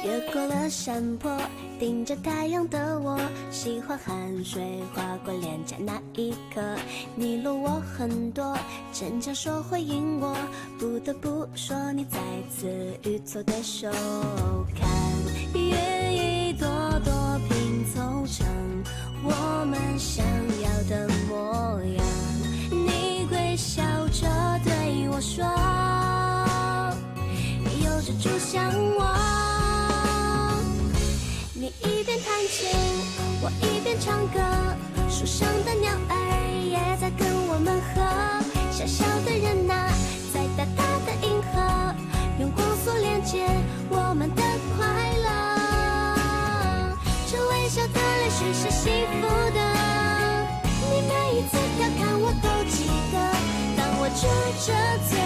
越过了山坡，顶着太阳的我，喜欢汗水划过脸颊那一刻。你落我很多，逞强说回应我，不得不说你再次与错对手。看云一朵朵拼凑成我们想要的模样，你微笑着对我说，有着主向我。你一边弹琴，我一边唱歌，树上的鸟儿也在跟我们和。小小的人啊，在大大的银河，用光速连接我们的快乐。这微笑的泪是谁幸福的？你每一次调侃我都记得，当我撅着嘴，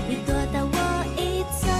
你躲到我一侧。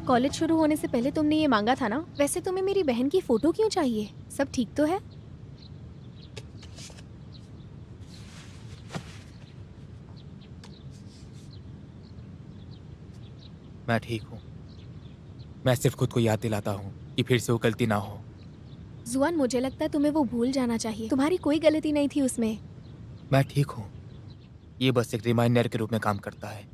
college शुरू होने से पहले तुमने ये मांगा था ना। वैसे तुम्हें मेरी बहन की फोटो क्यों चाहिए? सब ठीक तो है? मैं ठीक हूँ। मैं सिर्फ खुद को याद दिलाता हूँ कि फिर से वो गलती ना हो। जुआन, मुझे लगता है तुम्हें वो भूल जाना चाहिए। तुम्हारी कोई गलती नहीं थी उसमें। मैं ठीक हूँ। ये बस एक रिमाइंडर के रूप में काम करता है।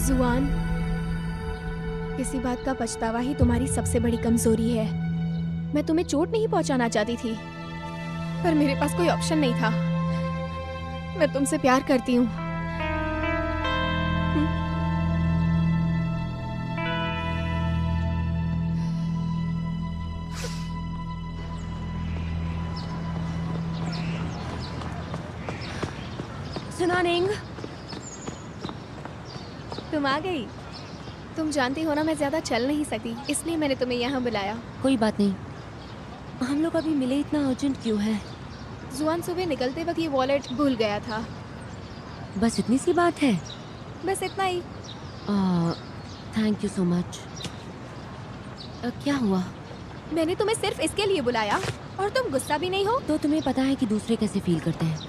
जुआन, किसी बात का पछतावा ही तुम्हारी सबसे बड़ी कमजोरी है। मैं तुम्हें चोट नहीं पहुंचाना चाहती थी, पर मेरे पास कोई ऑप्शन नहीं था। मैं तुमसे प्यार करती हूँ। सुनानिंग, तुम आ गई। तुम जानती हो ना, मैं ज्यादा चल नहीं सकती, इसलिए मैंने तुम्हें यहाँ बुलाया। कोई बात नहीं। हम लोग अभी मिले, इतना अर्जेंट क्यों है? जुआन, सुबह निकलते वक्त ये वॉलेट भूल गया था। बस इतनी सी बात है? बस इतना ही। Thank you so much. क्या हुआ? मैंने तुम्हें सिर्फ इसके लिए बुलाया और तुम गुस्सा भी नहीं हो? तो तुम्हें पता है कि दूसरे कैसे फील करते हैं।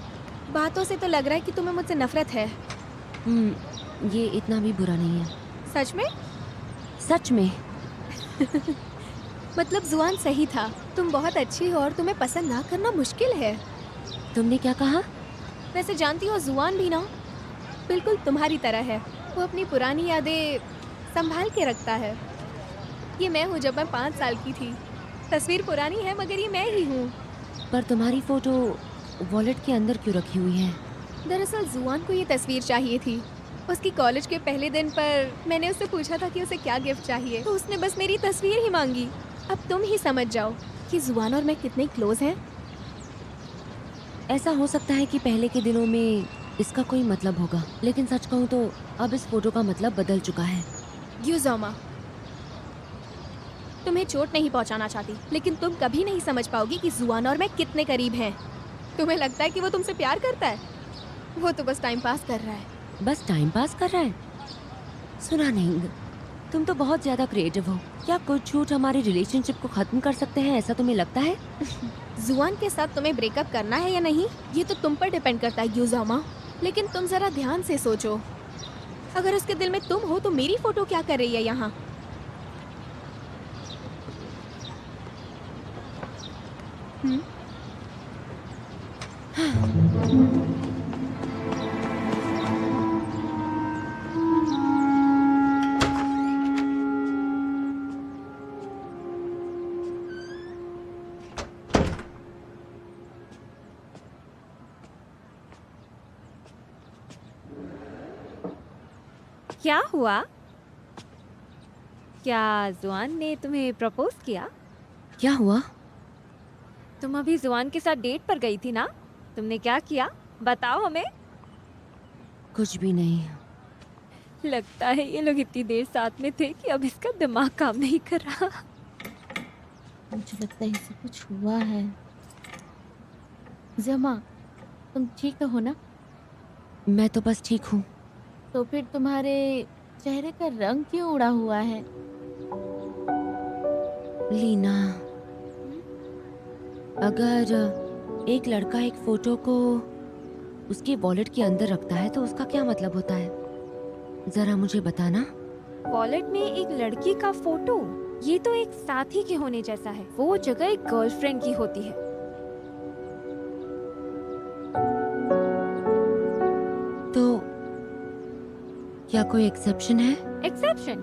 बातों से तो लग रहा है कि तुम्हें मुझसे नफरत है। ये इतना भी बुरा नहीं है। सच में? सच में। मतलब जुआन सही था, तुम बहुत अच्छी हो और तुम्हें पसंद ना करना मुश्किल है। तुमने क्या कहा? वैसे जानती हो, जुआन भी ना बिल्कुल तुम्हारी तरह है। वो अपनी पुरानी यादें संभाल के रखता है। ये मैं हूँ जब मैं 5 साल की थी। तस्वीर पुरानी है मगर ये मैं ही हूँ। पर तुम्हारी फोटो वॉलेट के अंदर क्यों रखी हुई है? दरअसल जुआन को ये तस्वीर चाहिए थी। उसकी कॉलेज के पहले दिन पर मैंने उससे पूछा था कि उसे क्या गिफ्ट चाहिए, तो उसने बस मेरी तस्वीर ही मांगी। अब तुम ही समझ जाओ कि जुआन और मैं कितने क्लोज हैं। ऐसा हो सकता है कि पहले के दिनों में इसका कोई मतलब होगा, लेकिन सच कहूँ तो अब इस फोटो का मतलब बदल चुका है। यूज़ोमा, तुम्हें चोट नहीं पहुंचाना चाहती, लेकिन तुम कभी नहीं समझ पाओगी कि जुआन और मैं कितने करीब हैं। तुम्हें लगता है कि वो तुमसे प्यार करता है? वो तो बस टाइम पास कर रहा है। बस टाइम पास कर रहा है? सुना नहीं, तुम तो बहुत ज्यादा क्रिएटिव हो। क्या कुछ झूठ हमारे रिलेशनशिप को खत्म कर सकते हैं, ऐसा तुम्हें लगता है? जुआन के साथ तुम्हें ब्रेकअप करना है या नहीं, ये तो तुम पर डिपेंड करता है यूज़ोमा। लेकिन तुम जरा ध्यान से सोचो, अगर उसके दिल में तुम हो तो मेरी फोटो क्या कर रही है यहाँ? क्या हुआ? क्या जुआन ने तुम्हें प्रपोज किया? क्या हुआ? तुम अभी जुआन के साथ डेट पर गई थी ना? तुमने क्या किया? बताओ हमें। कुछ भी नहीं। लगता है ये लोग इतनी देर साथ में थे कि अब इसका दिमाग काम नहीं कर रहा। मुझे लगता है इसे कुछ हुआ है। जमा, तुम ठीक तो हो ना? मैं तो बस ठीक हूँ। तो फिर तुम्हारे चेहरे का रंग क्यों उड़ा हुआ है? लीना, अगर एक लड़का एक फोटो को उसके वॉलेट के अंदर रखता है तो उसका क्या मतलब होता है? जरा मुझे बताना। वॉलेट में एक लड़की का फोटो, ये तो एक साथी के होने जैसा है। वो जगह एक गर्लफ्रेंड की होती है। तो क्या कोई एक्सेप्शन है? एक्सेप्शन?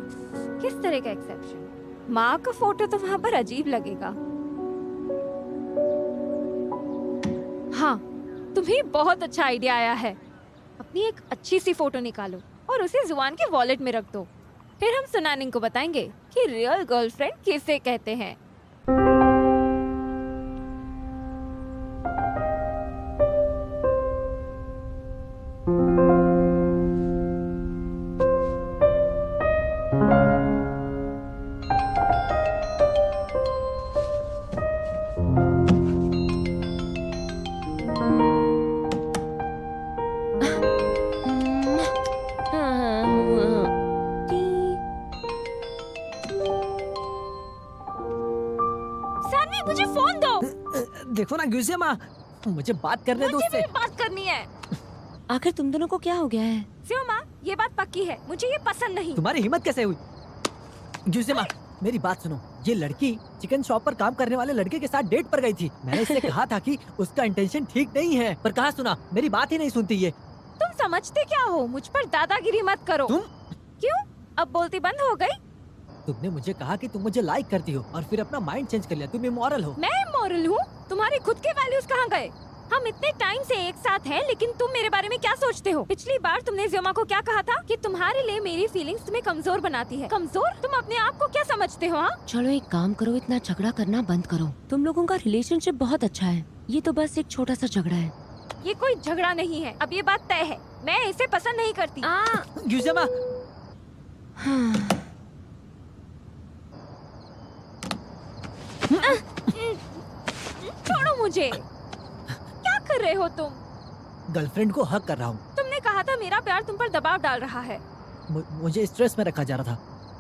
किस तरह का एक्सेप्शन? माँ का फोटो तो वहाँ पर अजीब लगेगा। हाँ, तुम्हें बहुत अच्छा आइडिया आया है। अपनी एक अच्छी सी फोटो निकालो और उसे जुआन के वॉलेट में रख दो। फिर हम सुनानिंग को बताएंगे कि रियल गर्लफ्रेंड किसे कहते हैं। सानवी, मुझे फोन दो। देखो ना गुस्से मुझे बात करने दो मुझे उससे। भी बात करनी है। आखिर तुम दोनों को क्या हो गया है? सियोमा, ये बात पक्की है, मुझे ये पसंद नहीं। तुम्हारी हिम्मत कैसे हुई? गुस्से मेरी बात सुनो। ये लड़की चिकन शॉप पर काम करने वाले लड़के के साथ डेट पर गई थी। मैंने इससे कहा था कि उसका इंटेंशन ठीक नहीं है, पर कहाँ सुना, मेरी बात ही नहीं सुनती ये। तुम समझते क्या हो? मुझ पर दादागिरी मत करो। तुम? क्यों? अब बोलती बंद हो गई? तुमने मुझे कहा कि तुम मुझे लाइक करती हो और फिर अपना माइंड चेंज कर लिया। तुम इमोरल हो। मैं इमोरल हूँ? तुम्हारे खुद के वैल्यूज कहाँ गए? हम इतने टाइम से एक साथ हैं, लेकिन तुम मेरे बारे में क्या सोचते हो? पिछली बार तुमने ज़ियोमा को क्या कहा था कि तुम्हारे लिए मेरी फीलिंग्स तुम्हें कमजोर बनाती है। कमजोर? तुम अपने आप को क्या समझते हो? हाँ, चलो एक काम करो, इतना झगड़ा करना बंद करो। तुम लोगों का रिलेशनशिप बहुत अच्छा है। ये तो बस एक छोटा सा झगड़ा है। ये कोई झगड़ा नहीं है। अब ये बात तय है, मैं इसे पसंद नहीं करती। गुस्से हाँ। छोड़ो मुझे। क्या कर रहे हो तुम? गर्लफ्रेंड को हक कर रहा हूँ। तुमने कहा था मेरा प्यार तुम पर दबाव डाल रहा है। मुझे स्ट्रेस में रखा जा रहा था।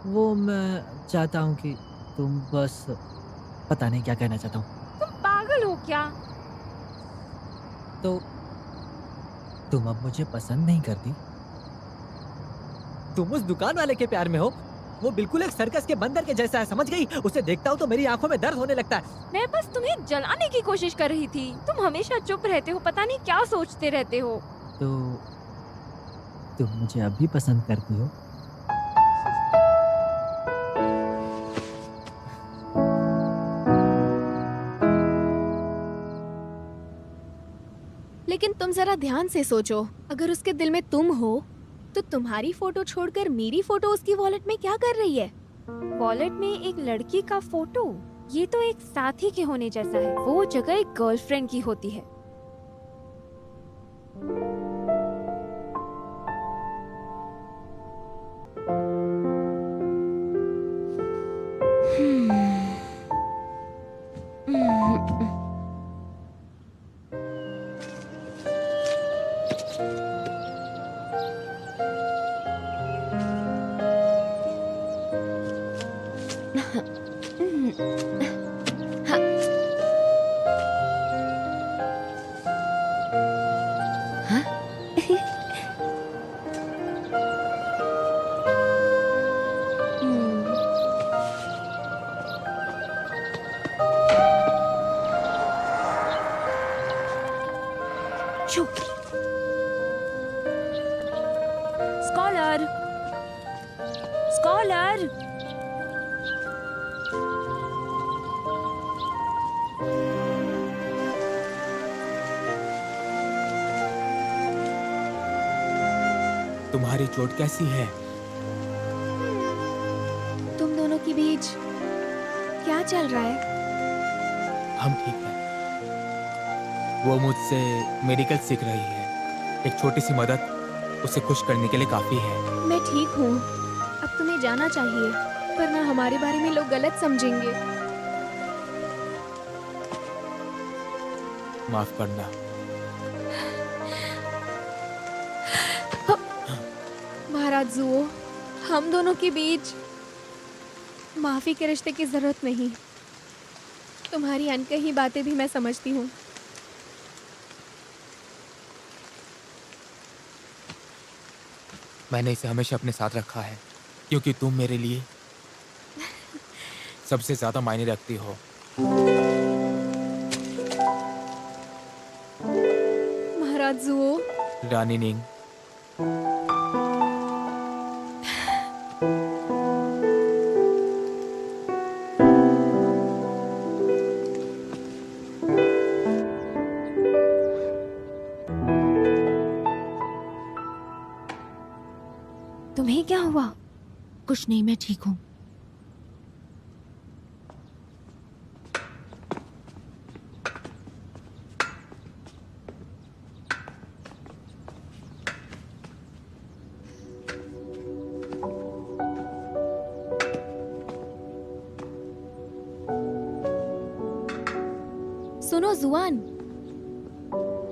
वो मैं चाहता हूँ कि तुम बस, पता नहीं क्या कहना चाहता हूँ। तुम पागल हो क्या? तो तुम अब मुझे पसंद नहीं करती? तुम उस दुकान वाले के प्यार में हो। वो बिल्कुल एक सर्कस के बंदर के जैसा है, समझ गई? उसे देखता हूँ तो मेरी आंखों में दर्द होने लगता है। मैं बस तुम्हें जलाने की कोशिश कर रही थी। तुम हमेशा चुप रहते हो, पता नहीं क्या सोचते रहते हो। तो तुम मुझे अब भी पसंद करती हो? लेकिन तुम जरा ध्यान से सोचो, अगर उसके दिल में तुम हो तो तुम्हारी फोटो छोड़कर मेरी फोटो उसकी वॉलेट में क्या कर रही है? वॉलेट में एक लड़की का फोटो, ये तो एक साथी के होने जैसा है। वो जगह एक गर्लफ्रेंड की होती है। शू। Scholar, scholar. तुम्हारी चोट कैसी है? तुम दोनों के बीच क्या चल रहा है? हम ठीक हैं। वो मुझसे मेडिकल सीख रही है। एक छोटी सी मदद उसे खुश करने के लिए काफी है। मैं ठीक हूँ। अब तुम्हें जाना चाहिए, वरना हमारे बारे में लोग गलत समझेंगे। माफ करना। महाराज जुओ, हम दोनों के बीच माफी के रिश्ते की जरूरत नहीं। तुम्हारी अनकही बातें भी मैं समझती हूँ। मैंने इसे हमेशा अपने साथ रखा है क्योंकि तुम मेरे लिए सबसे ज्यादा मायने रखती हो। महाराज जुओ, रानी निंग, तुम्हें क्या हुआ? कुछ नहीं, मैं ठीक हूँ। सुनो जुआन,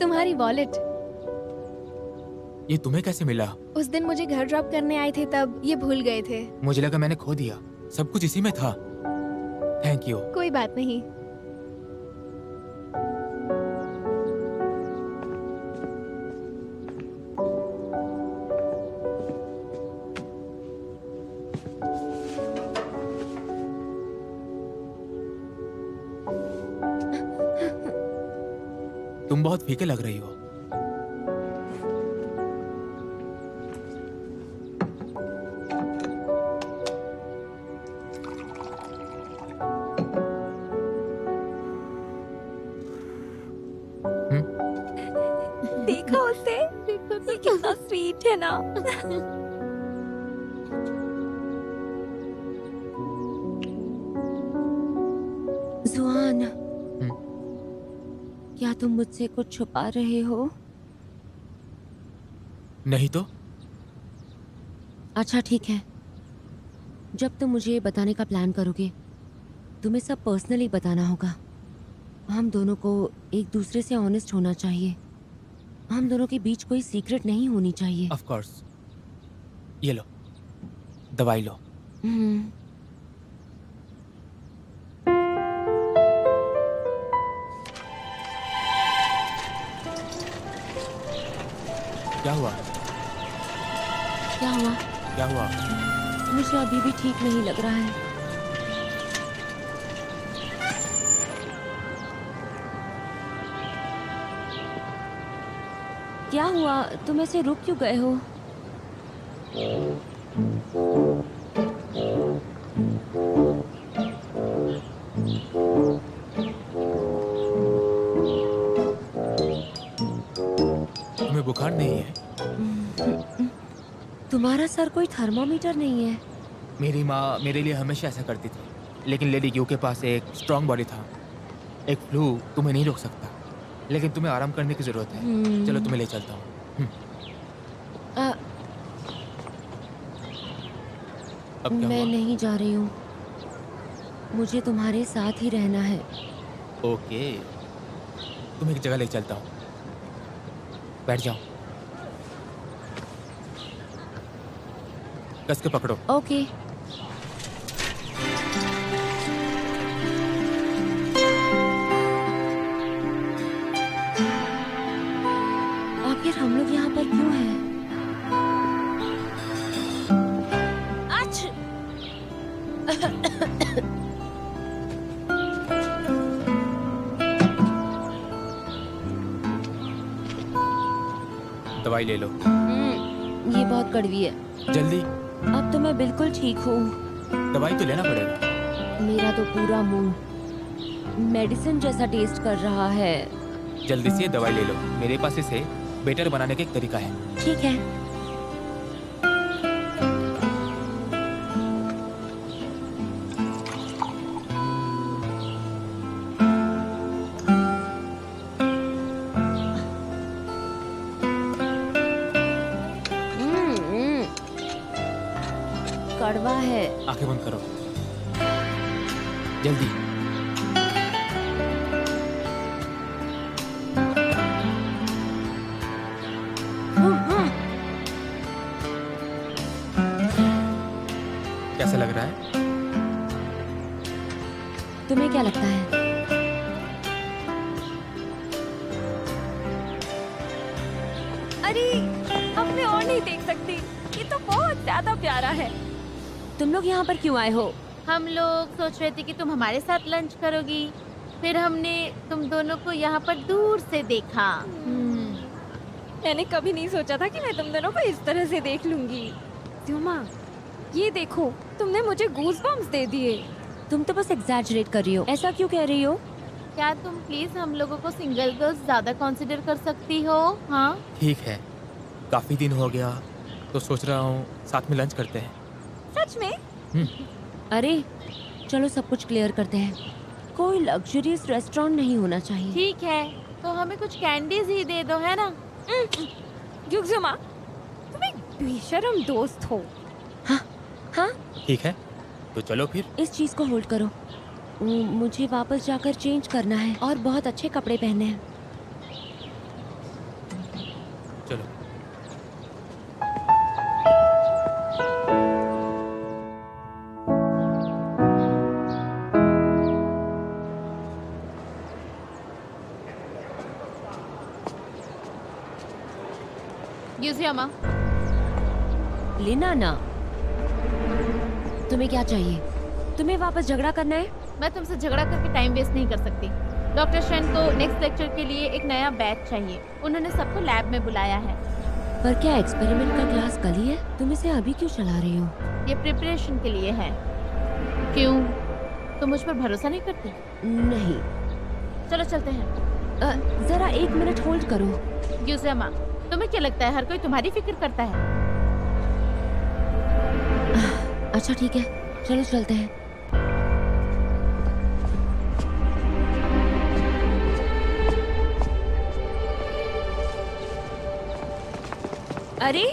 तुम्हारी वॉलेट। ये तुम्हें कैसे मिला? उस दिन मुझे घर ड्रॉप करने आए थे, तब ये भूल गए थे। मुझे लगा मैंने खो दिया। सब कुछ इसी में था। Thank you. कोई बात नहीं। तुम बहुत फीके लग रही हो। देखो उसे, ये कितना स्वीट है ना। जुआन, क्या तुम मुझसे कुछ छुपा रहे हो? नहीं तो? अच्छा ठीक है। जब तुम मुझे बताने का प्लान करोगे, तुम्हें सब पर्सनली बताना होगा। हम दोनों को एक दूसरे से ऑनेस्ट होना चाहिए। हम दोनों के बीच कोई सीक्रेट नहीं होनी चाहिए। Of course. ये लो, दवाई लो। क्या हुआ? क्या हुआ? क्या हुआ? मुझे अभी भी ठीक नहीं लग रहा है। क्या हुआ? तुम ऐसे रुक क्यों गए हो? तुम्हें बुखार नहीं है? तुम्हारा सर कोई थर्मोमीटर नहीं है। मेरी माँ मेरे लिए हमेशा ऐसा करती थी, लेकिन लेडी क्यू के पास एक स्ट्रॉन्ग बॉडी था। एक फ्लू तुम्हें नहीं रोक सकता, लेकिन तुम्हें आराम करने की जरूरत है। चलो तुम्हें ले चलता हूँ। अब क्या मैं हुआ? नहीं जा रही हूँ। मुझे तुम्हारे साथ ही रहना है। ओके, तुम्हें एक जगह ले चलता हूँ। बैठ जाओ। कस के पकड़ो। ओके। आखिर हम लोग यहाँ पर क्यों हैं? दवाई ले लो। ये बहुत कड़वी है। जल्दी। अब तो मैं बिल्कुल ठीक हूँ। दवाई तो लेना पड़ेगा। मेरा तो पूरा मुंह मेडिसिन जैसा टेस्ट कर रहा है। जल्दी से दवाई ले लो। मेरे पास इसे बेटर बनाने का एक तरीका है। ठीक है। कड़वा है। आंखें बंद करो। जल्दी। कैसा लग रहा है? तुम्हें क्या लगता है? अरे अब मैं और नहीं देख सकती, ये तो बहुत ज्यादा प्यारा है। तुम लोग यहाँ पर क्यों आए हो? हम लोग सोच रहे थे कि तुम हमारे साथ लंच करोगी, फिर हमने तुम दोनों को यहाँ पर दूर से देखा। मैंने कभी नहीं सोचा था कि मैं तुम दोनों को इस तरह से देख लूंगी। ज़्युमा, ये देखो, तुमने मुझे गूज़बम्प्स दे दिए। तुम तो बस एग्जैजरेट कर रही हो। ऐसा क्यों कह रही हो? क्या तुम प्लीज हम लोगों को सिंगल गर्ल्स ज्यादा कंसिडर कर सकती हो? हाँ, ठीक है, काफी दिन हो गया तो सोच रहा हूँ साथ में लंच करते हैं। सच में? अरे चलो सब कुछ क्लियर करते हैं। कोई लग्जरियस रेस्टोरेंट नहीं होना चाहिए। ठीक है, तो हमें कुछ कैंडीज ही दे दो, है ना? ज़्युमा, तुम एक बेशर्म दोस्त हो। हाँ ठीक है, तो चलो फिर। इस चीज को होल्ड करो। मुझे वापस जाकर चेंज करना है और बहुत अच्छे कपड़े पहनने हैं। चलो। यूजियामा, लेना ना। तुम्हें क्या चाहिए? तुम्हें वापस झगड़ा करना है? मैं तुमसे झगड़ा करके टाइम वेस्ट नहीं कर सकती। डॉक्टर शेन को नेक्स्ट लेक्चर के लिए एक नया बैच चाहिए। उन्होंने सबको लैब में बुलाया है। पर क्या एक्सपेरिमेंट का क्लास कल ही है? तुम इसे अभी क्यों चला रही हो? ये प्रिपरेशन के लिए है। क्यों, तुम मुझ पर भरोसा नहीं करती? नहीं। चलो चलते हैं। जरा एक मिनट होल्ड करो। यूजियामा, तुम्हें क्या लगता है हर कोई तुम्हारी फिक्र करता है? अच्छा ठीक है, चलो चलते हैं। अरे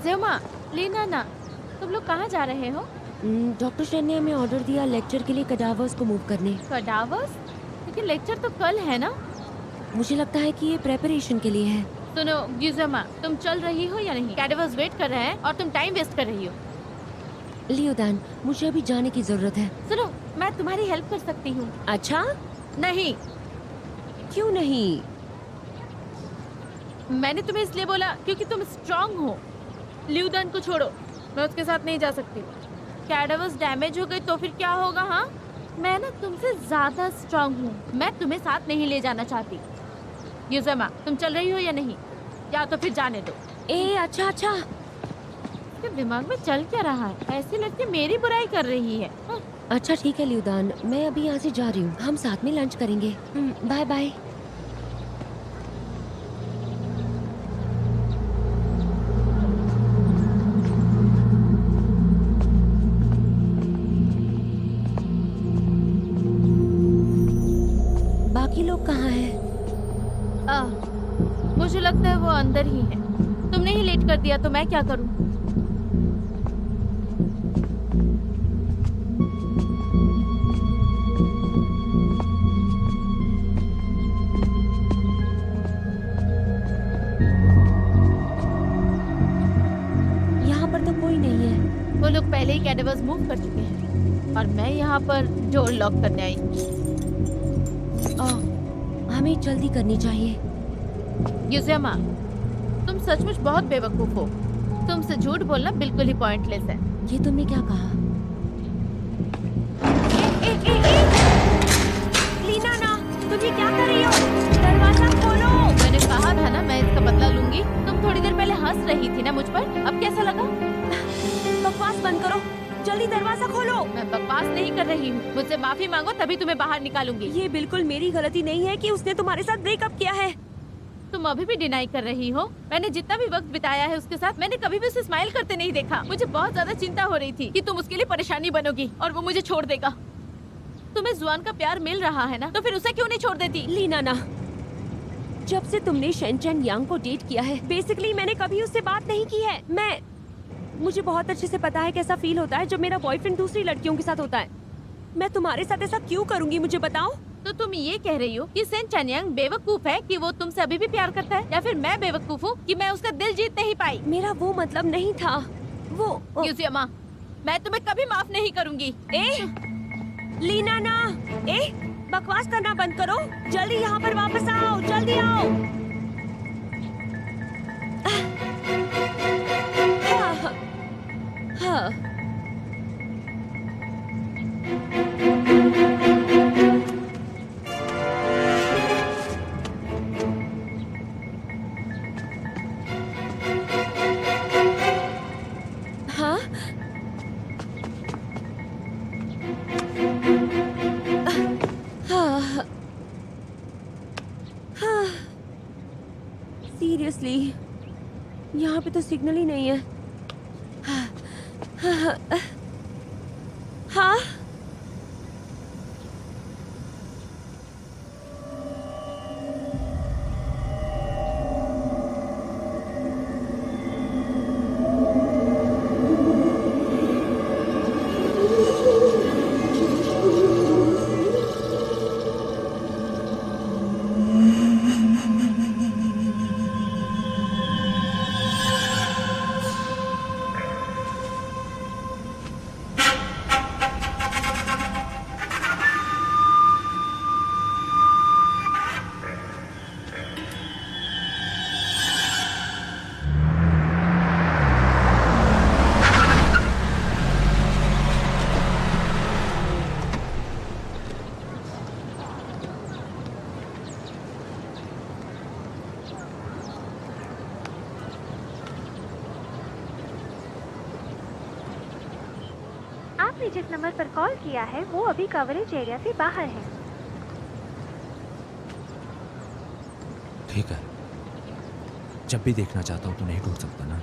ज़्युमा, लीना ना, तुम लोग कहाँ जा रहे हो? डॉक्टर शेन ने हमें ऑर्डर दिया लेक्चर के लिए कडावर्स को मूव करने। कडावर्स? लेकिन लेक्चर तो कल है ना? मुझे लगता है कि ये प्रेपरेशन के लिए है। सुनो यूजियामा, तुम चल रही हो या नहीं? कैडावर्स वेट कर रहे हैं और तुम टाइम वेस्ट कर रही हो। लियोदान, मुझे अभी जाने की जरूरत है। सुनो, मैं तुम्हारी हेल्प कर सकती हूँ। अच्छा? नहीं। क्यों नहीं? मैंने तुम्हें इसलिए बोला क्योंकि तुम स्ट्रांग हो। लियोदान को छोड़ो, मैं उसके साथ नहीं जा सकती। कैडावर्स डैमेज हो गई तो फिर क्या होगा? हाँ, मैं ना तुमसे ज्यादा स्ट्रांग हूँ। मैं तुम्हें साथ नहीं ले जाना चाहती। यूजियामा, तुम चल रही हो या नहीं? या तो फिर जाने दो। ए अच्छा अच्छा। तो दिमाग में चल क्या रहा है? ऐसी लड़की मेरी बुराई कर रही है। अच्छा ठीक है लियोदान, मैं अभी यहाँ से जा रही हूँ। हम साथ में लंच करेंगे। Bye bye. बाकी लोग कहाँ हैं? मुझे लगता है वो अंदर ही है। तुमने ही लेट कर दिया तो मैं क्या करूँ? यहाँ पर तो कोई नहीं है। वो लोग पहले ही कैडावर्स मूव कर चुके हैं और मैं यहाँ पर डोर लॉक करने आई। हमें जल्दी करनी चाहिए। यूजियामा, तुम सचमुच बहुत बेवकूफ हो। तुमसे झूठ बोलना बिल्कुल ही पॉइंटलेस है। ये तुमने क्या कहा? लीना ना, तुम ये क्या कर रही हो? दरवाजा खोलो। मैंने कहा था ना मैं इसका बदला लूंगी। तुम पास नहीं कर रही हूँ। मुझसे माफी मांगो तभी तुम्हें बाहर निकालूंगी। ये बिल्कुल मेरी गलती नहीं है कि उसने तुम्हारे साथ ब्रेकअप किया है। तुम अभी भी डिनाई कर रही हो? मैंने जितना भी वक्त बिताया है उसके साथ, मैंने कभी भी उसे स्माइल करते नहीं देखा। मुझे बहुत ज्यादा चिंता हो रही थी कि तुम उसके लिए परेशानी बनोगी और वो मुझे छोड़ देगा। तुम्हें जुआन का प्यार मिल रहा है ना, तो फिर उसे क्यों नहीं छोड़ देती? लीना ना, जब से तुमने शेनचैन यांग को डेट किया है, बेसिकली मैंने कभी उससे बात नहीं की है। मुझे बहुत अच्छे से पता है कैसा फील होता है जब मेरा बॉयफ्रेंड दूसरी लड़कियों के साथ होता है। मैं तुम्हारे साथ ऐसा क्यों करूंगी, मुझे बताओ। तो तुम ये कह रही हो कि सेन चनयांग बेवकूफ है कि वो तुमसे अभी भी प्यार करता है, या फिर मैं बेवकूफ हूँ कि मैं उसका दिल जीत नहीं पाई? मेरा वो मतलब नहीं था। वो यूजियामा, मैं तुम्हें कभी माफ नहीं करूंगी। लीना ना, बकवास करना बंद करो। जल्दी यहाँ पर वापस आओ, जल्दी आओ। हाँ। सीरियसली, यहाँ पे तो सिग्नल ही नहीं है। हाँ, आपने जिस नंबर पर कॉल किया है वो अभी कवरेज एरिया से बाहर है। ठीक है, जब भी देखना चाहता हूँ तो नहीं ढूंढ सकता ना।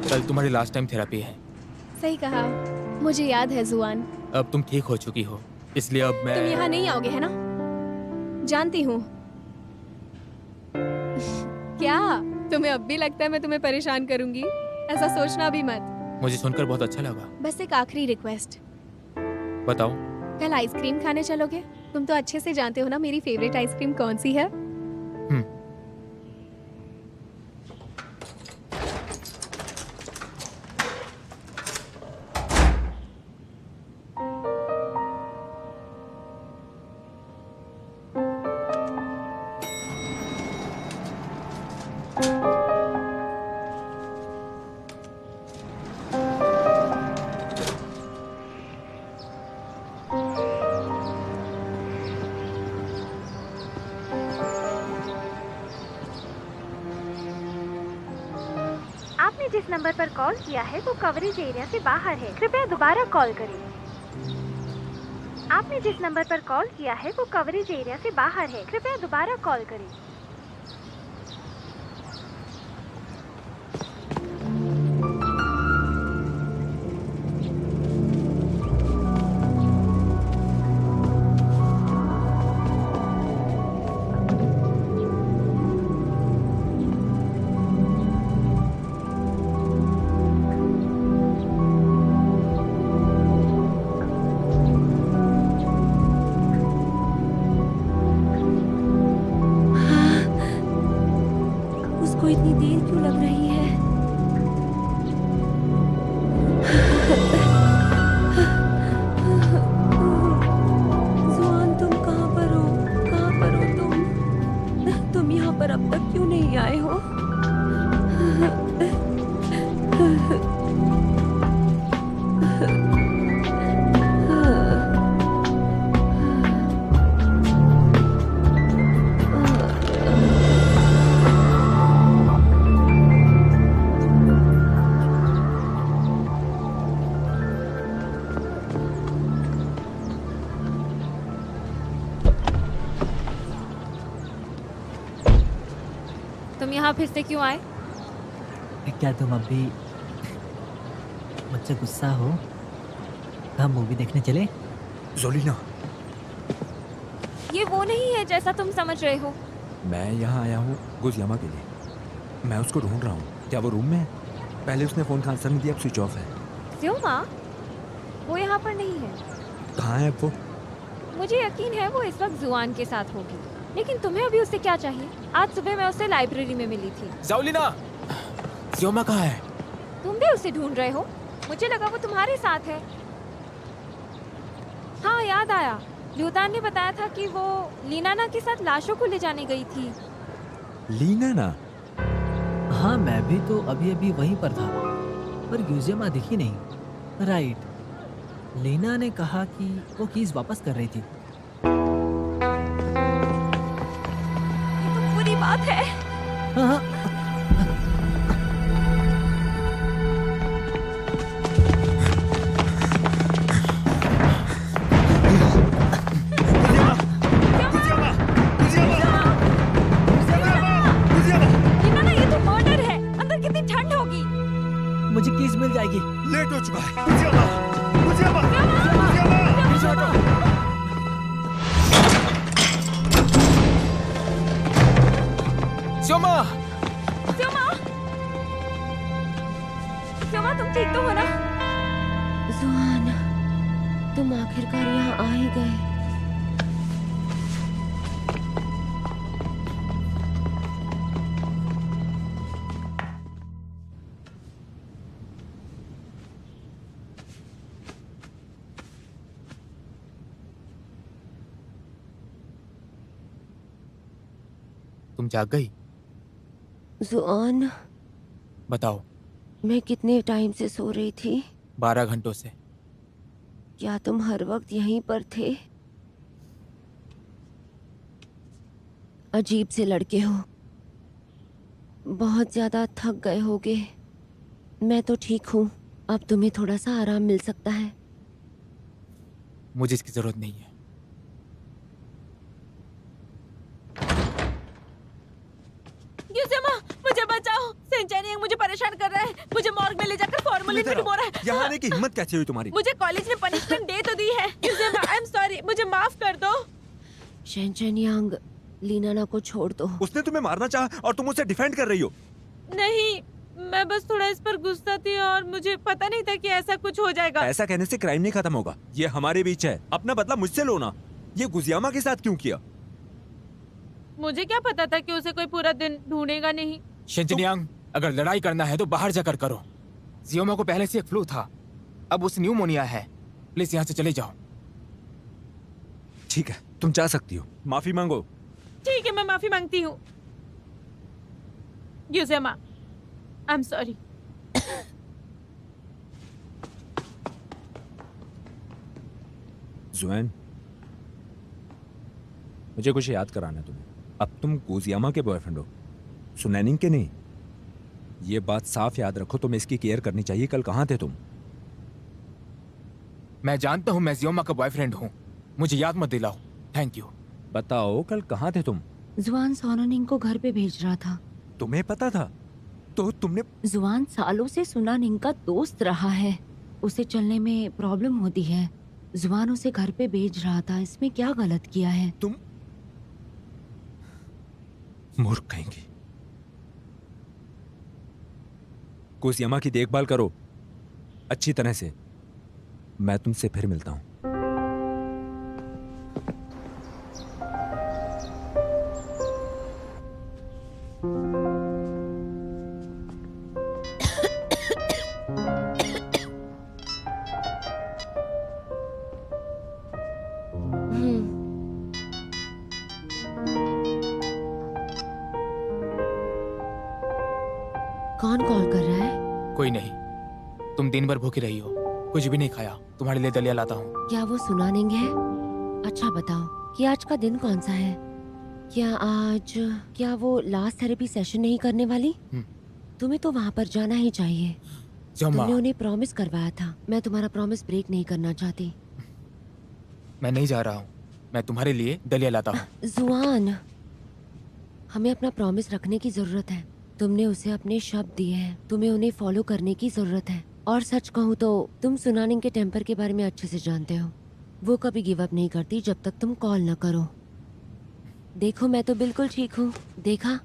कल तुम्हारी लास्ट टाइम थेरेपी है। सही कहा, मुझे याद है जुआन। अब तुम ठीक हो चुकी हो, इसलिए अब मैं... तुम यहाँ नहीं आओगे है ना? जानती हूँ। क्या तुम्हें अब भी लगता है मैं तुम्हें परेशान करूंगी? ऐसा सोचना भी मत। मुझे सुनकर बहुत अच्छा लगा। बस एक आखिरी रिक्वेस्ट। बताओ। कल आइसक्रीम खाने चलोगे? तुम तो अच्छे से जानते हो ना मेरी फेवरेट आइसक्रीम कौन सी है। आपने जिस नंबर पर कॉल किया है वो कवरेज एरिया से बाहर है, कृपया दोबारा कॉल करें। आपने जिस नंबर पर कॉल किया है वो कवरेज एरिया से बाहर है, कृपया दोबारा कॉल करें। उसको इतनी देर क्यों लग रही है? जुआन, तुम कहाँ पर हो? कहाँ पर हो तुम? तुम यहाँ पर अब तक क्यों नहीं आए हो? यहाँ फिर से क्यों आए? क्या तुम अब भी मुझसे गुस्सा हो? हम मूवी देखने चले? जोलिना, ये वो नहीं है जैसा तुम समझ रहे हो। मैं यहाँ आया हूँ गुजियामा के लिए। मैं उसको ढूंढ रहा हूँ। क्या वो रूम में है? पहले उसने फोन का आंसर नहीं दिया, अब स्विच ऑफ है। ज़्योमा, वो यहाँ पर नहीं है। कहाँ है अब वो? मुझे यकीन है वो इस वक्त जुआन के साथ होगी। लेकिन तुम्हें अभी उससे क्या चाहिए? आज सुबह मैं उससे लाइब्रेरी में मिली थी। जोलिना, ज़्योमा कहाँ है? तुम भी उसे ढूंढ रहे हो? मुझे लगा वो तुम्हारे साथ है। हाँ, याद आया। ल्यूदान ने बताया था कि वो लीनाना के साथ लाशों को ले जाने गई थी। लीनाना? हाँ, मैं भी तो अभी अभी वहीं पर था, पर यूजियमा दिखी नहीं। राइट, लीना ने कहा कि वो कीज वापस कर रही थी। ये तो बुरी बात है। हाँ, लीनाना, ये तो मर्डर है। अंदर कितनी ठंड होगी। मुझे कीज मिल जाएगी। लेट हो चुका है। ज़्योमा! ज़्योमा! ज़्योमा, तुम ठीक तो हो ना? जुआन, तुम आखिरकार यहाँ आ ही गए। तुम जाग गई? जुआन, बताओ। मैं कितने टाइम से सो रही थी? 12 घंटों से। क्या तुम हर वक्त यहीं पर थे? अजीब से लड़के हो। बहुत ज्यादा थक गए होगे। मैं तो ठीक हूँ। अब तुम्हें थोड़ा सा आराम मिल सकता है। मुझे इसकी जरूरत नहीं है। यूजियामा, मुझे बचाओ। सेंचेनियंग मुझे परेशान कर रहा है। मुझे मॉर्ग में ले जाकर फॉर्मलिन में डुबो रहा है। यहाँ आने की हिम्मत कैसे हुई तुम्हारी? मुझे कॉलेज ने पनिशमेंट दे तो दी है। यूजियामा, आई एम सॉरी, मुझे माफ कर दो। शेंचेनियंग, लीनाना को छोड़ दो। उसने तुम्हें मारना चाहा और तुम उसे डिफेंड कर रही हो। नहीं, मैं बस थोड़ा इस पर गुस्सा थी और मुझे पता नहीं था कि ऐसा कुछ हो जाएगा। ऐसा कहने से क्राइम नहीं खत्म होगा। ये हमारे बीच है। अपना बदला मुझसे लो ना। ये गुजियामा के साथ क्यों किया? मुझे क्या पता था कि उसे कोई पूरा दिन ढूंढेगा नहीं। शेंचेनियांग, अगर लड़ाई करना है तो बाहर जाकर करो। ज़्योमा को पहले से एक फ्लू था, अब उसे न्यूमोनिया है। प्लीज यहाँ से चले जाओ। ठीक है, तुम जा सकती हो। माफी मांगो। ठीक है, मैं माफी मांगती हूँ। यूजियामा, आई एम सॉरी। जुएन, मुझे कुछ याद कराना है तुम्हें। अब तुम गुजियामा के बॉयफ्रेंड हो, सुनैनिंग के नहीं। ये बात साफ याद रखो, तुम्हें इसकी केयर करनी चाहिए। कल कहाँ थे तुम? मैं जानता हूँ मैं ज़्योमा का बॉयफ्रेंड हूँ। मुझे याद मत दिलाओ। Thank you. बताओ, कल कहाँ थे तुम? जुआन सोनानिंग को घर पे भेज रहा था। तुम्हें पता था? तो तुमने... जुआन सालों से सुनानिंग का दोस्त रहा है। उसे चलने में प्रॉब्लम होती है। जुआन उसे घर पे भेज रहा था। इसमें क्या गलत किया है? तुम मूर्ख कहेंगी। गुजियामा की देखभाल करो अच्छी तरह से। मैं तुमसे फिर मिलता हूं। कौन कॉल कर रहा है? कोई नहीं। तुम दिन भर भूखी रही हो, कुछ भी नहीं खाया। तुम्हारे लिए दलिया लाता हूँ। क्या वो सुनानिंग है? अच्छा बताओ कि आज का दिन कौन सा है? क्या वो लास्ट थेरेपी सेशन नहीं करने वाली? तुम्हें तो वहाँ पर जाना ही चाहिए। तुमने उन्हें प्रॉमिस करवाया था। मैं तुम्हारा प्रॉमिस ब्रेक नहीं करना चाहती। मैं नहीं जा रहा हूँ। मैं तुम्हारे लिए दलिया लाता हूँ। जुआन, हमें अपना प्रॉमिस रखने की जरूरत है। तुमने उसे अपने शब्द दिए हैं, तुम्हें उन्हें फॉलो करने की जरूरत है। और सच कहूँ तो तुम सुनानिंग के टेम्पर के बारे में अच्छे से जानते हो। वो कभी गिव अप नहीं करती जब तक तुम कॉल न करो। देखो मैं तो बिल्कुल ठीक हूँ। देखा,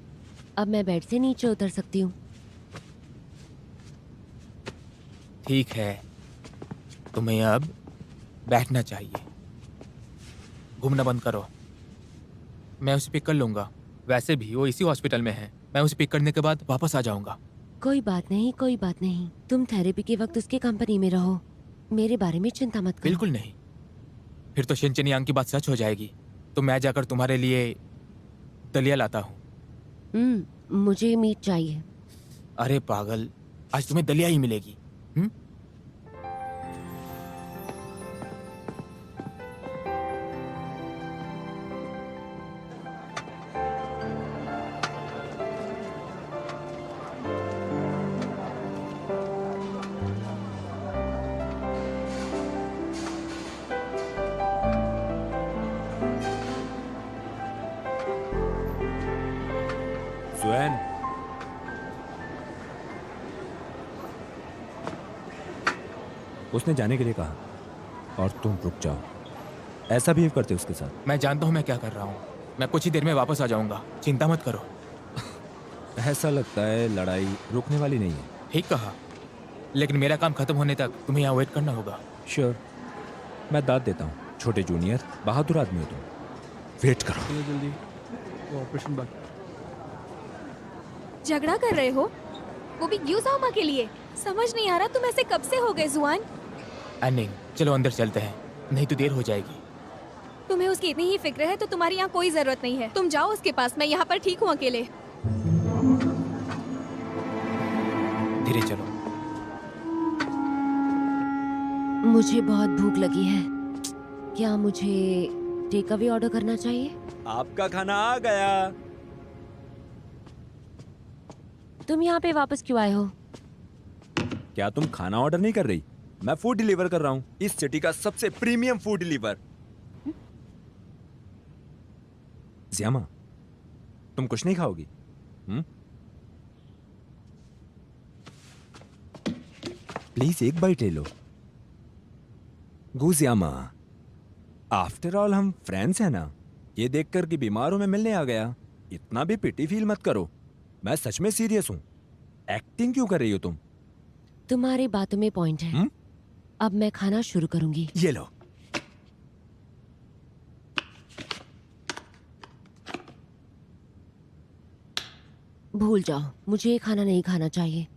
अब मैं बेड से नीचे उतर सकती हूँ। ठीक है, तुम्हें अब बैठना चाहिए। घूमना बंद करो। मैं उसे पिक कर लूंगा। वैसे भी वो इसी हॉस्पिटल में है। मैं उसे पिक करने के बाद वापस आ जाऊंगा। कोई बात नहीं, कोई बात नहीं। तुम थेरेपी के वक्त उसके कंपनी में रहो। मेरे बारे में चिंता मत करो। बिल्कुल नहीं। फिर तो शिनचेनियांग की बात सच हो जाएगी। तो मैं जाकर तुम्हारे लिए दलिया लाता हूँ। मुझे मीट चाहिए। अरे पागल, आज तुम्हें दलिया ही मिलेगी। सुएन, उसने जाने के लिए कहा और तुम रुक जाओ। ऐसा बिहेव करते हो उसके साथ? मैं जानता हूँ मैं क्या कर रहा हूँ। मैं कुछ ही देर में वापस आ जाऊंगा, चिंता मत करो। ऐसा लगता है लड़ाई रुकने वाली नहीं है। ठीक कहा, लेकिन मेरा काम खत्म होने तक तुम्हें यहाँ वेट करना होगा। श्योर, मैं दाद देता हूँ। छोटे जूनियर, बहादुर आदमी हो तुम। वेट करो। जल्दी, वो ऑपरेशन बाकी। झगड़ा कर रहे हो, वो भी यूजामा के लिए? समझ नहीं आ रहा तुम ऐसे कब से हो गए जुआन। एनिंग, चलो अंदर चलते हैं, नहीं तो देर हो जाएगी। तुम्हें उसकी इतनी ही फिक्र है तो तुम्हारी यहाँ कोई जरूरत नहीं है। तुम जाओ उसके पास, मैं यहाँ पर ठीक हूँ अकेले। धीरे चलो। मुझे बहुत भूख लगी है। क्या मुझे टेक अवे ऑर्डर करना चाहिए? आपका खाना आ गया। तुम यहाँ पे वापस क्यों आए हो? क्या तुम खाना ऑर्डर नहीं कर रही? मैं फूड डिलीवर कर रहा हूँ, इस सिटी का सबसे प्रीमियम फूड डिलीवर। ज़ियामा, तुम कुछ नहीं खाओगी? प्लीज एक बाइट ले लो। गुज़ियामा, आफ्टर ऑल हम फ्रेंड्स हैं ना। ये देखकर कि बीमार हूं मैं मिलने आ गया। इतना भी पिटी फील मत करो, मैं सच में सीरियस हूं। एक्टिंग क्यों कर रही हो तुम? तुम्हारी बातों में पॉइंट है। अब मैं खाना शुरू करूंगी। ये लो। भूल जाओ, मुझे ये खाना नहीं खाना चाहिए।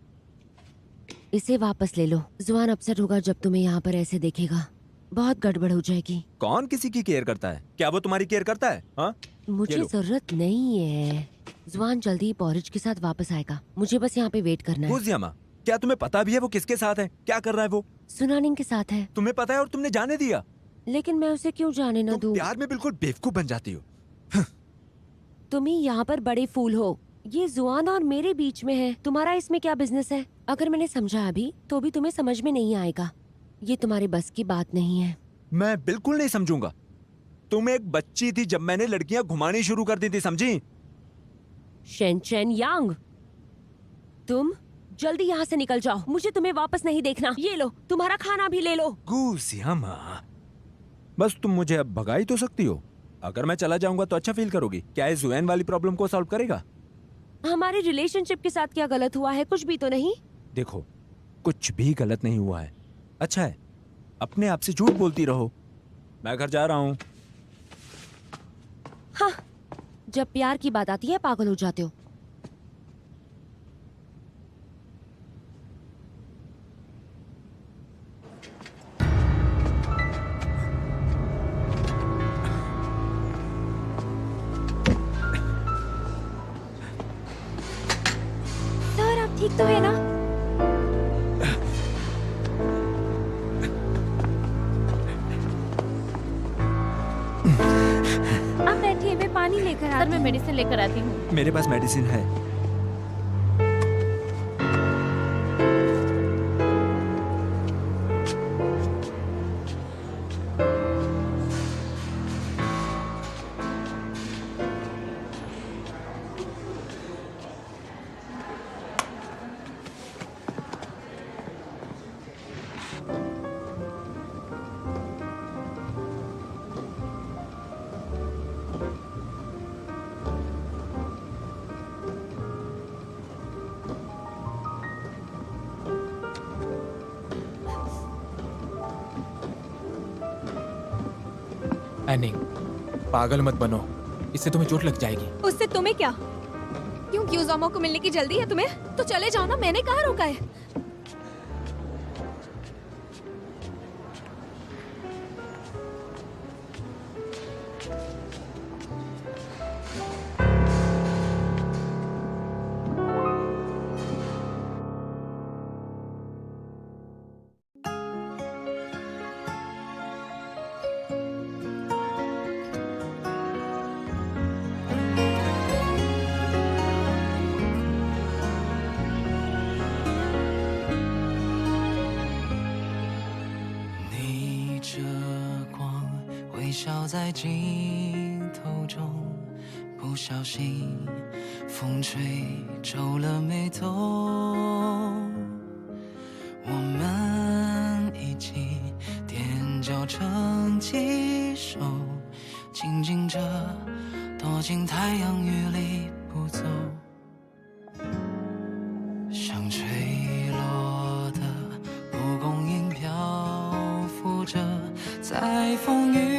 इसे वापस ले लो। जुआन अपसेट होगा जब तुम्हें यहाँ पर ऐसे देखेगा। बहुत गड़बड़ हो जाएगी। कौन किसी की केयर करता है? क्या वो तुम्हारी केयर करता है? हाँ? मुझे जरूरत नहीं है। जुआन जल्दी ही पॉरेज के साथ वापस आएगा। मुझे बस यहाँ पे वेट करना है। गुज़ियामा, क्या तुम्हें पता भी है वो किसके साथ है? क्या कर रहा है वो? सुनानिंग के साथ है। तुम्हें पता है और तुमने जाने दिया? लेकिन मैं उसे क्यों जाने न दूं? प्यार में बिल्कुल बेवकूफ बन जाती हो। तुम ही यहाँ पर बड़े फूल हो। ये जुआन और मेरे बीच में है, तुम्हारा इसमें क्या बिजनेस है? अगर मैंने समझा अभी तो भी तुम्हें समझ में नहीं आएगा। ये तुम्हारे बस की बात नहीं है। मैं बिल्कुल नहीं समझूंगा। तुम एक बच्ची थी जब मैंने लड़कियां घुमानी शुरू कर दी थी, समझी? शिनचेनियांग, तुम जल्दी यहाँ से निकल जाओ। मुझे तुम्हें वापस नहीं देखना। ये लो, तुम्हारा खाना भी ले लो। गुज़ियामा, बस तुम मुझे अब भगा ही तो सकती हो। अगर मैं चला जाऊंगा तो अच्छा फील करोगी? क्या ये जुएन वाली प्रॉब्लम को सॉल्व करेगा? हमारे रिलेशनशिप के साथ क्या गलत हुआ है? कुछ भी तो नहीं। देखो, कुछ भी गलत नहीं हुआ है। अच्छा है, अपने आप से झूठ बोलती रहो। मैं घर जा रहा हूँ। हाँ, जब प्यार की बात आती है पागल हो जाते हो। सर, आप ठीक तो है ना? आप बैठिए, मैं पानी लेकर सर, मैं मेडिसिन लेकर आती हूँ। मेरे पास मेडिसिन है। एनिंग, पागल मत बनो, इससे तुम्हें चोट लग जाएगी। उससे तुम्हें क्या? क्यों क्यूजोमो को मिलने की जल्दी है तुम्हें? तो चले जाओ ना, मैंने कहाँ रोका है?逆着光，微笑在镜头中，不小心风吹皱了眉头。我们一起踮脚成几首，静静着躲进太阳雨里不走，像吹落的蒲公英漂浮着在风雨